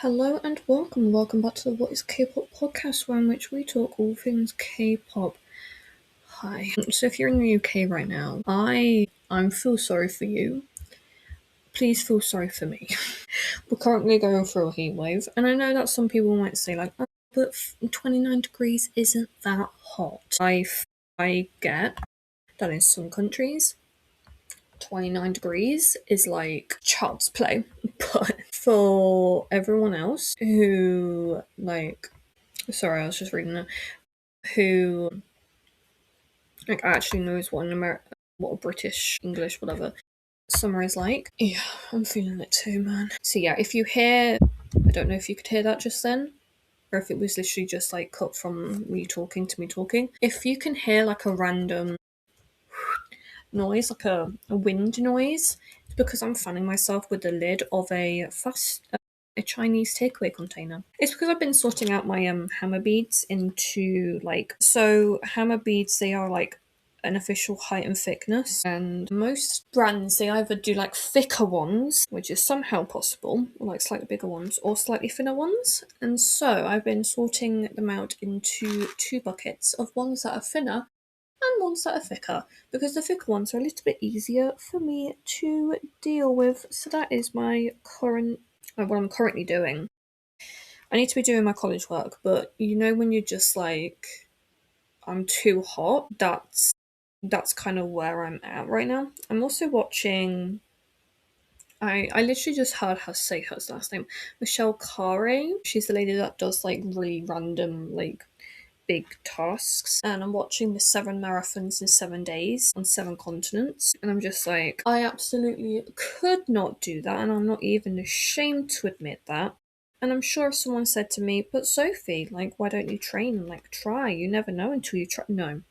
Hello and welcome back to the What is K-pop podcast, where in which we talk all things K-pop. Hi. So if you're in the UK right now, I'm feel sorry for you. Please feel sorry for me. We're currently going through a heatwave, and I know that some people might say like, oh, but 29 degrees isn't that hot. I get that in some countries 29 degrees is like child's play, but for everyone else who sorry, I was just reading that, who actually knows what what a British English whatever summer is like. Yeah, I'm feeling it too, man. So yeah, if you hear, I don't know if you could hear that just then, or if it was literally just like cut from me talking to me talking. If you can hear like a random noise, like a wind noise, it's because I'm fanning myself with the lid of a Chinese takeaway container. It's because I've been sorting out my hammer beads into so hammer beads, they are like an official height and thickness, and most brands they either do like thicker ones, which is somehow possible, or like slightly bigger ones, or slightly thinner ones. And so I've been sorting them out into two buckets of ones that are thinner and ones that are thicker, because the thicker ones are a little bit easier for me to deal with. So that is my current, what I'm currently doing. I need to be doing my college work, but you know when you're just like, I'm too hot, that's kind of where I'm at right now. I'm also watching, I literally just heard her say her last name, Michelle Carey. She's the lady that does like really random like big tasks, and I'm watching the 7 marathons in 7 days on 7 continents, and I'm just like, I absolutely could not do that, and I'm not even ashamed to admit that. And I'm sure if someone said to me, but Sophie, like, why don't you train and like try? You never know until you try. No,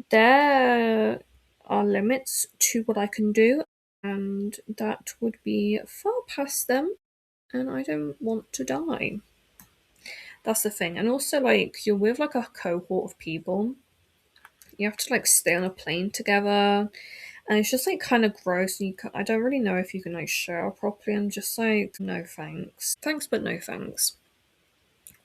there are limits to what I can do, and that would be far past them, and I don't want to die. That's the thing. And also, like, you're with like a cohort of people. You have to like stay on a plane together, and it's just like kind of gross. And I don't really know if you can like shower properly. I'm just like, no thanks. Thanks, but no thanks.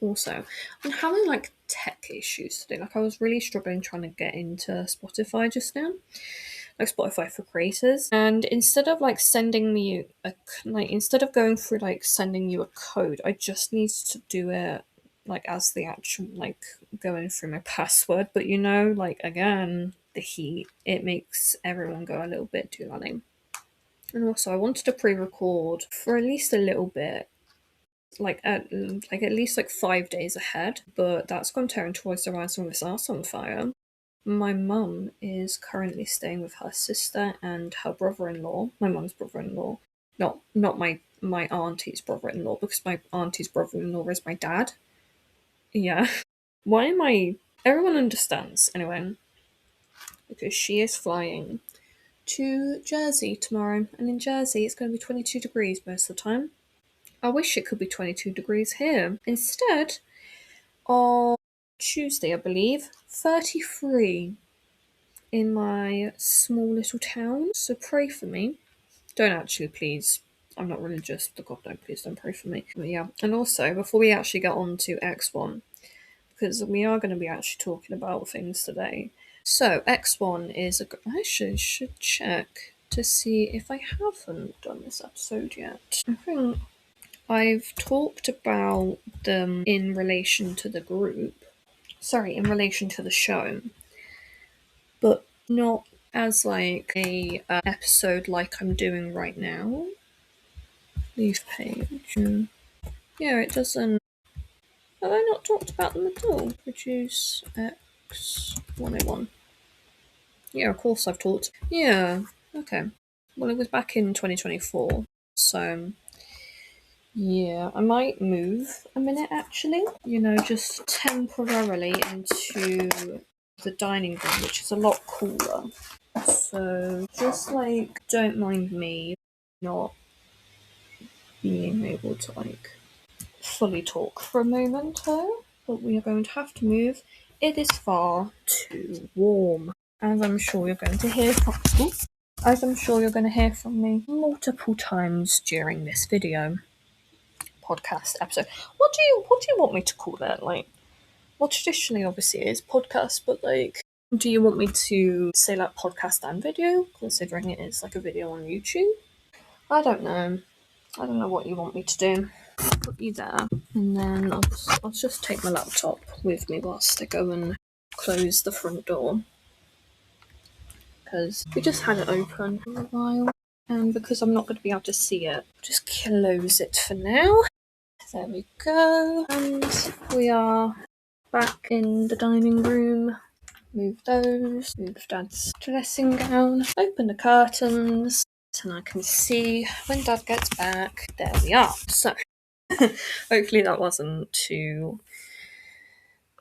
Also, I'm having like tech issues today. Like, I was really struggling trying to get into Spotify just now, like Spotify for creators. And instead of like sending me instead of going through like sending you a code, I just need to do it like as the actual like going through my password. But you know, like again, the heat, it makes everyone go a little bit doolally. And also, I wanted to pre-record for at least a little bit, at least like 5 days ahead, but that's gone tearing towards the rise with this arse on fire. My mum is currently staying with her sister and her brother-in-law. My mum's brother-in-law, not my auntie's brother-in-law, because my auntie's brother-in-law is my dad. Yeah. Why am I? Everyone understands anyway, because she is flying to Jersey tomorrow, and in Jersey it's going to be 22 degrees most of the time. I wish it could be 22 degrees here. Instead, on Tuesday, I believe, 33 in my small little town. So pray for me. Don't actually, please. I'm not religious. The God, no, please don't pray for me. But yeah. And also, before we actually get on to X1, because we are going to be actually talking about things today. So, X1 is I should check to see if I haven't done this episode yet. I think I've talked about them in relation to the group. Sorry, in relation to the show. But not as like a episode like I'm doing right now. Leave page. Yeah, it doesn't. Have I not talked about them at all? Produce X101. Yeah, of course I've talked. Yeah, okay. Well, it was back in 2024, so yeah, I might move a minute actually. You know, just temporarily into the dining room, which is a lot cooler. So just like, don't mind me not being able to like fully talk for a moment though, but we are going to have to move. It is far too warm, as I'm sure you're going to hear from me multiple times during this video. podcast episode. What do you want me to call that? Like, well, traditionally, obviously, it is podcast, but like, do you want me to say like podcast and video, considering it is like a video on YouTube? I don't know. I don't know what you want me to do. Put you there, and then I'll just take my laptop with me whilst I go and close the front door, because we just had it open for a while, and because I'm not going to be able to see it, I'll just close it for now. There we go, and we are back in the dining room. Move those, move Dad's dressing gown, open the curtains, and I can see when Dad gets back. There we are. So, hopefully that wasn't too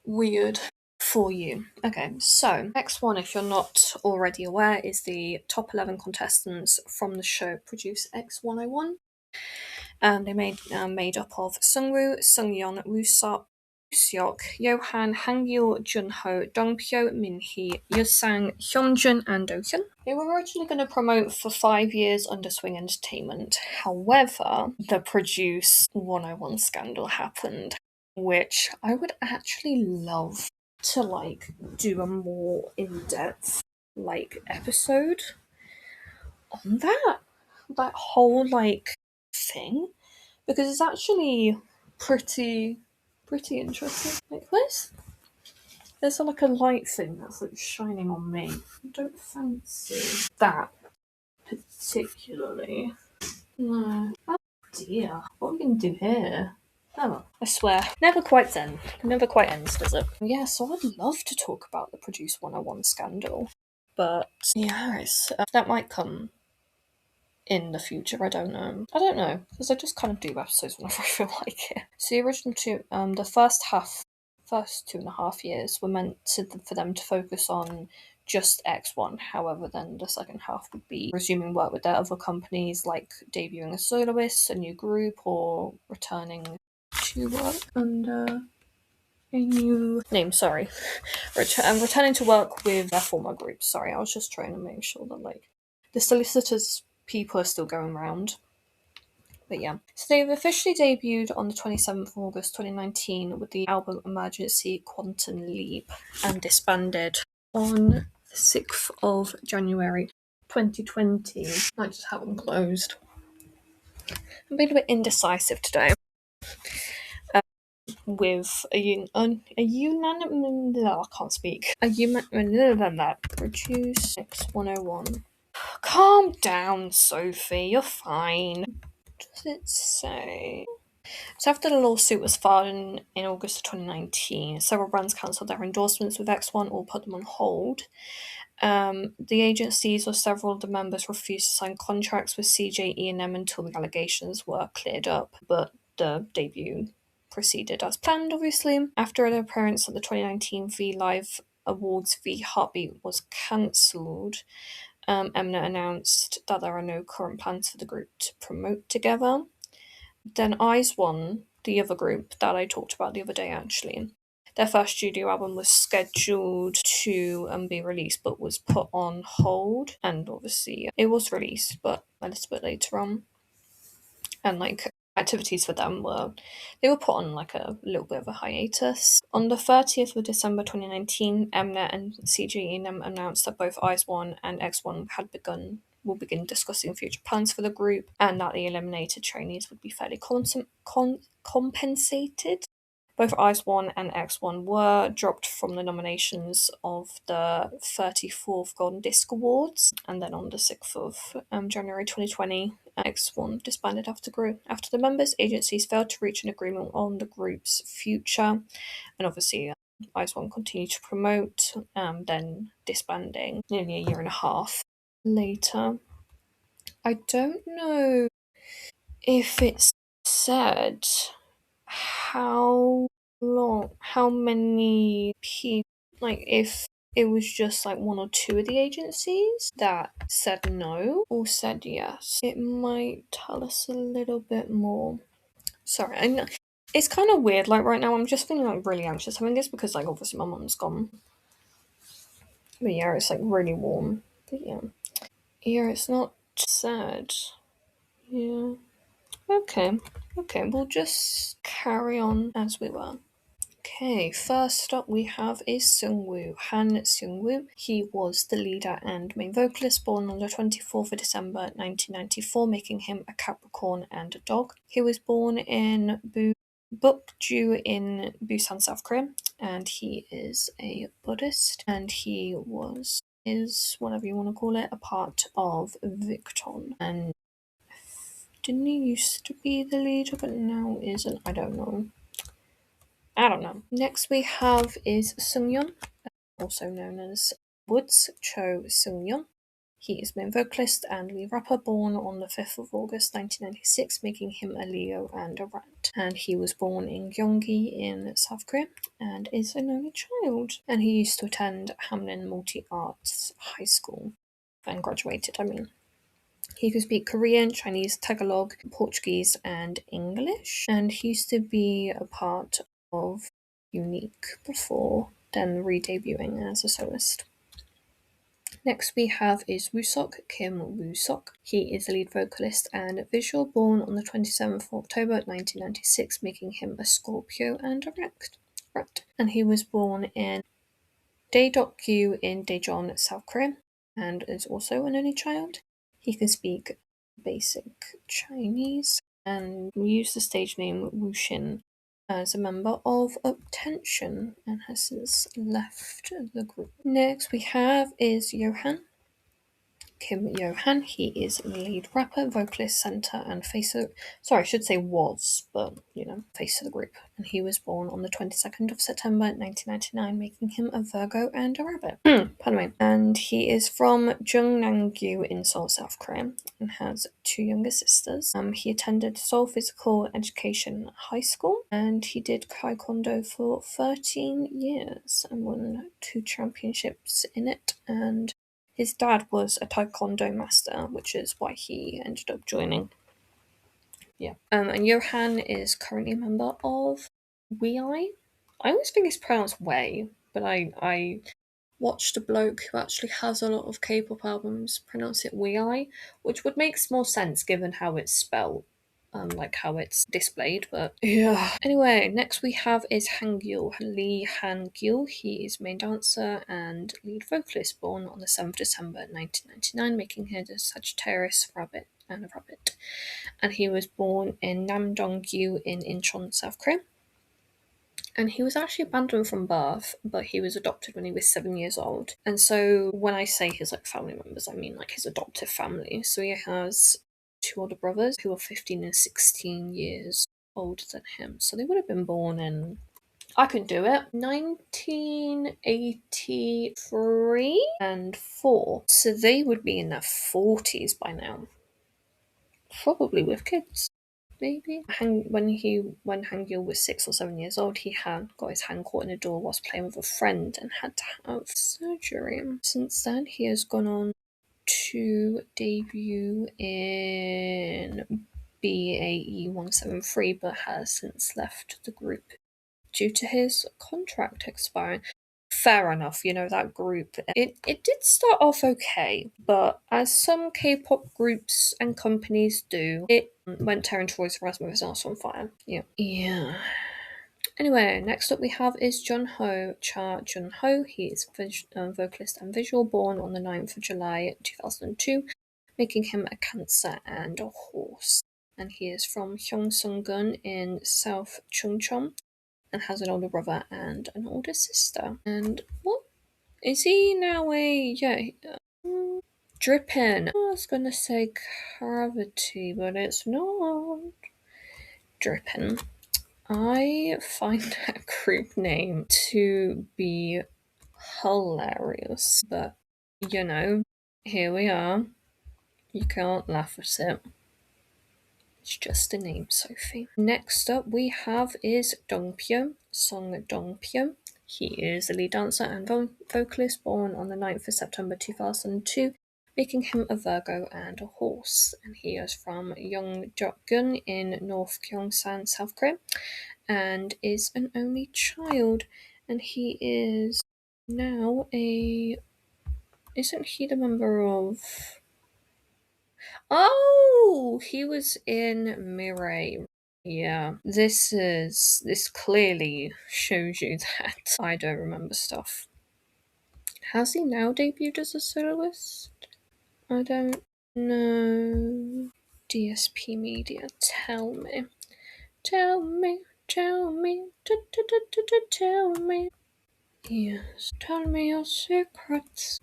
weird for you. Okay, so next one, if you're not already aware, is the top 11 contestants from the show Produce X101. They made up of Sungwoo, Sungyeon, Wooseok, Seok, Johan, Hangil, Junho, Dongpyo, Minhee, Yusang, Hyunjun, and Dohyun. They were originally going to promote for 5 years under Swing Entertainment. However, the Produce 101 scandal happened, which I would actually love to like do a more in-depth like episode on that whole like thing, because it's actually pretty interesting. Like this, there's like a light thing that's like shining on me. I don't fancy that particularly. No. Oh dear, what are we gonna do here? Oh, I swear, never quite ends. Never quite ends, does it? Yeah, so I'd love to talk about the Produce 101 scandal, but yeah, that might come in the future. I don't know. Because I just kind of do episodes whenever I feel like it. So the original the first 2.5 years were meant for them to focus on just X1. However, then the second half would be resuming work with their other companies, like debuting a soloist, a new group, or returning to work under a new name. Sorry, returning to work with their former group. Sorry, I was just trying to make sure that like the solicitors people are still going around. But yeah. So they've officially debuted on the 27th of August 2019 with the album Emergency Quantum Leap, and disbanded on the 6th of January 2020. I just haven't closed. I'm being a bit indecisive today. With a unanimous, I can't speak. Produce X101. Calm down, Sophie. You're fine. What does it say? So after the lawsuit was filed in August of 2019, several brands cancelled their endorsements with X1 or put them on hold. The agencies or several of the members refused to sign contracts with CJ E&M until the allegations were cleared up, but the debut proceeded as planned, obviously. After an appearance at the 2019 V Live Awards, V Heartbeat was cancelled. Mnet announced that there are no current plans for the group to promote together. Then IZ*ONE, the other group that I talked about the other day actually, their first studio album was scheduled to be released but was put on hold, and obviously it was released but a little bit later on. And like activities for them they were put on like a little bit of a hiatus. On the 30th of December 2019, Mnet and CGE&M announced that both IZ*ONE and X1 will begin discussing future plans for the group, and that the eliminated trainees would be fairly compensated. Both IZ*ONE and X1 were dropped from the nominations of the 34th Golden Disc Awards, and then on the 6th of January 2020, X1 disbanded after the members' agencies failed to reach an agreement on the group's future, and obviously IZ*ONE continued to promote, then disbanding nearly a year and a half later. I don't know if it's said how many people, like if it was just like one or two of the agencies that said no or said yes. It might tell us a little bit more. Sorry, I know it's kind of weird. Like right now, I'm just feeling like really anxious. I think it's because like obviously my mum's gone. But yeah, it's like really warm. But yeah, it's not sad. Yeah. Okay, okay, we'll just carry on as we were. Okay, first up we have is Seungwoo, Han Seungwoo. He was the leader and main vocalist, born on the 24th of December 1994, making him a Capricorn and a dog. He was born in Bukju in Busan, South Korea, and he is a Buddhist, and he is, whatever you want to call it, a part of Victon. And didn't he used to be the leader, but now isn't? I don't know. Next we have is Seungyeon, also known as Woods Cho Seungyeon. He is main vocalist and lead rapper, born on the 5th of August 1996, making him a Leo and a Rat. And he was born in Gyeonggi in South Korea and is an only child. And he used to attend Hamlin Multi Arts High School and graduated, He could speak Korean, Chinese, Tagalog, Portuguese, and English. And he used to be a part of Unique before then re-debuting as a soloist. Next we have is Woosok, Kim Woosok. He is the lead vocalist and visual, born on the 27th of October 1996, making him a Scorpio and a Rat. And he was born in Daedok-gu in Daejeon, South Korea, and is also an only child. He can speak basic Chinese and used the stage name Wuxin as a member of Uptension and has since left the group. Next we have is Johan. Kim Johan. He is the lead rapper, vocalist, center, and face of. Sorry, I should say was, but face of the group. And he was born on the 22nd of September 1999, making him a Virgo and a rabbit. Pardon me. And he is from Jungnam-gu in Seoul, South Korea, and has two younger sisters. He attended Seoul Physical Education High School, and he did Taekwondo for 13 years and won 2 championships in it. And his dad was a Taekwondo master, which is why he ended up joining. Yeah. And Johan is currently a member of WEI. I always think it's pronounced Way, but I watched a bloke who actually has a lot of K-pop albums pronounce it WEI, which would make more sense given how it's spelled. Like how it's displayed, but yeah. Anyway, next we have is Hangul, Lee Hangul. He is main dancer and lead vocalist, born on the 7th of December 1999, making him a Sagittarius rabbit and a rabbit. And he was born in Namdong-gu in Incheon, South Korea. And he was actually abandoned from birth, but he was adopted when he was 7 years old. And so when I say his family members, I mean his adoptive family. So he has 2 older brothers who are 15 and 16 years older than him. So they would have been born in, I can do it, 1983 and 4. So they would be in their 40s by now. Probably with kids. Maybe. When Hangul was 6 or 7 years old, he had got his hand caught in a door whilst playing with a friend and had to have surgery. Since then, he has gone on to debut in BAE 173, but has since left the group due to his contract expiring. Fair enough, that group. It did start off okay, but as some K-pop groups and companies do, it went tearing towards the with his ass on fire. Yeah. Anyway, next up we have is Cha Junho. He is vocalist and visual, born on the 9th of July 2002, making him a Cancer and a horse. And he is from Gyeongsung-gun in South Chungcheong, and has an older brother and an older sister. And what is he now? Dripping. I was gonna say Gravity, but it's not. Dripping. I find that group name to be hilarious, but here we are. You can't laugh at it. It's just a name, Sophie. Next up we have is Dongpyo, Song Dongpyo. He is a lead dancer and vocalist, born on the 9th of September 2002, making him a Virgo and a horse. And he is from Yeongjok-gun in North Gyeongsang, South Korea, and is an only child. And he is now isn't he the member of Oh, he was in Mirai. Yeah, this clearly shows you that I don't remember stuff. Has he now debuted as a soloist? I don't know. DSP Media, tell me. Tell me, tell me, tell me. Yes, tell me your secrets.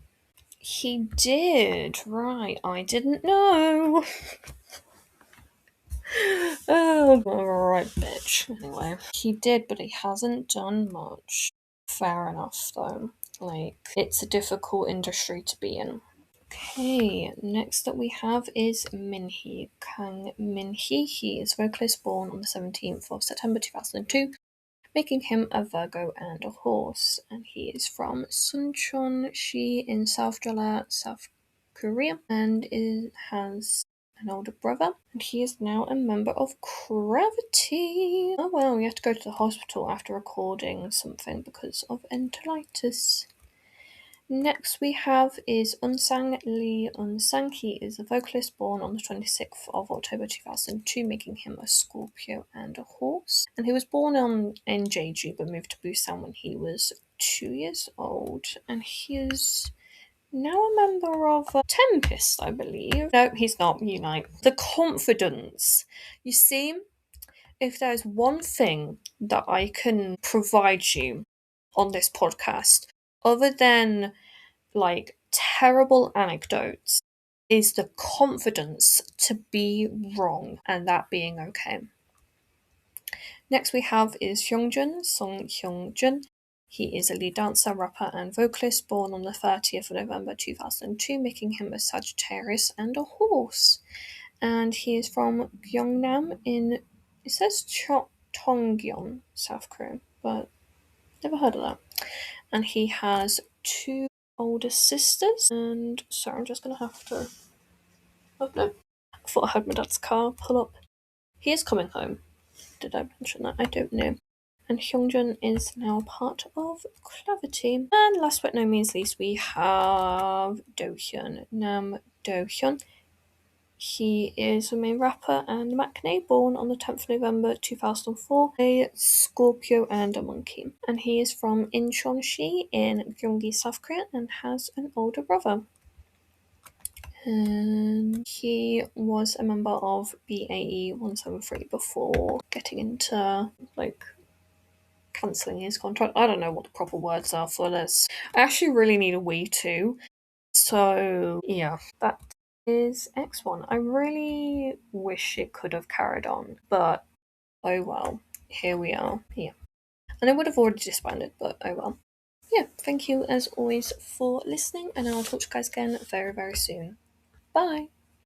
He did, right, I didn't know. Oh, alright, bitch. Anyway, he did, but he hasn't done much. Fair enough, though. Like, it's a difficult industry to be in. Okay, next that we have is Minhee. Kang Minhee. He is vocalist born on the 17th of September 2002, making him a Virgo and a horse. And he is from Suncheon-si in South Jeolla, South Korea, and has an older brother. And he is now a member of Gravity. Oh well, he had to go to the hospital after recording something because of enteritis. Next we have is Unsang Lee Unsang. He is a vocalist born on the 26th of October 2002, making him a Scorpio and a horse. And he was born in Jeju but moved to Busan when he was 2 years old. And he is now a member of Tempest, I believe. No, he's not. Unite. The confidence. You see, if there's one thing that I can provide you on this podcast, other than like terrible anecdotes, is the confidence to be wrong and that being okay. Next we have is Hyungjun, Song Hyungjun. He is a lead dancer, rapper, and vocalist born on the 30th of November 2002, making him a Sagittarius and a horse. And he is from Gyeongnam in, it says Tongyeon, South Korea, but never heard of that. And he has 2 older sisters. And sorry, I'm just gonna have to. Oh no, I thought I heard my dad's car pull up. He is coming home. Did I mention that? I don't know. And Hyungjun is now part of Gravity. And last but no means least, we have Dohyun, Nam Dohyun. He is a main rapper and maknae, born on the 10th of November 2004, a Scorpio and a monkey. And he is from Incheon-si in Gyeonggi, South Korea, and has an older brother. And he was a member of BAE 173 before getting into, like, cancelling his contract. I don't know what the proper words are for this. I actually really need a Wii too. So, yeah, that is X1. I really wish it could have carried on, but oh well. Here we are. Yeah. And I would have already disbanded, but oh well. Yeah, thank you as always for listening, and I'll talk to you guys again very, very soon. Bye!